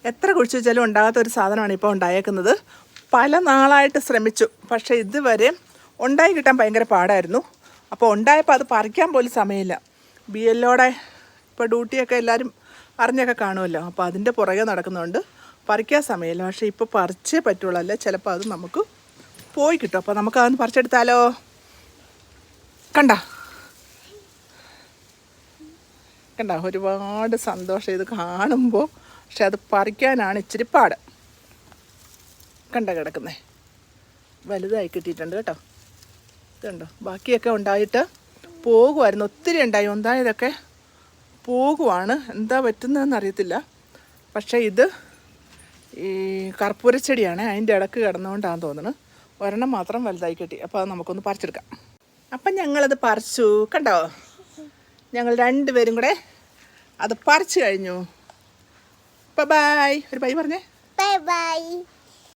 എത്ര കുഴിച്ചു വെച്ചാലും ഉണ്ടാകാത്തൊരു സാധനമാണ് ഇപ്പോൾ ഉണ്ടായേക്കുന്നത്. പല നാളായിട്ട് ശ്രമിച്ചു, പക്ഷേ ഇതുവരെ ഉണ്ടായി കിട്ടാൻ ഭയങ്കര പാടായിരുന്നു. അപ്പോൾ ഉണ്ടായപ്പോൾ അത് പറിക്കാൻ പോലും സമയമില്ല. BLOടെ ഇപ്പോൾ ഡ്യൂട്ടിയൊക്കെ എല്ലാവരും അറിഞ്ഞൊക്കെ കാണുമല്ലോ. അപ്പോൾ അതിൻ്റെ പുറകെ നടക്കുന്നുണ്ട്, പറിക്കാൻ സമയമില്ല. പക്ഷേ ഇപ്പോൾ പറിച്ചേ പറ്റുള്ളൂ, അല്ലേ ചിലപ്പോൾ അത് നമുക്ക് പോയി കിട്ടും. അപ്പോൾ നമുക്ക് അതൊന്ന് പറിച്ചെടുത്താലോ? കണ്ട ഒരുപാട് സന്തോഷം ഇത് കാണുമ്പോൾ. പക്ഷെ അത് പറിക്കാനാണ് ഇച്ചിരി പാട്. കിടക്കുന്നേ വലുതായി കിട്ടിയിട്ടുണ്ട് കേട്ടോ. ഇതുണ്ടോ, ബാക്കിയൊക്കെ ഉണ്ടായിട്ട് പോകുമായിരുന്നു. ഒത്തിരി ഉണ്ടായി, ഉണ്ടായതൊക്കെ പോകുവാണ്. എന്താ പറ്റുന്നതെന്ന് അറിയത്തില്ല. പക്ഷേ ഇത് ഈ കർപ്പൂരച്ചെടിയാണ്, അതിൻ്റെ ഇടക്ക് കിടന്നുകൊണ്ടാണെന്ന് തോന്നുന്നു. ഒരെണ്ണം മാത്രം വലുതായി കിട്ടി. അപ്പോൾ അത് നമുക്കൊന്ന് പറിച്ചെടുക്കാം. അപ്പം ഞങ്ങളത് പറിച്ചു. കണ്ടോ, ഞങ്ങൾ രണ്ടുപേരും കൂടെ അത് പറിച്ചു കഴിഞ്ഞു. ബൈ. ഒരു ബൈ പറഞ്ഞേ. ബൈ.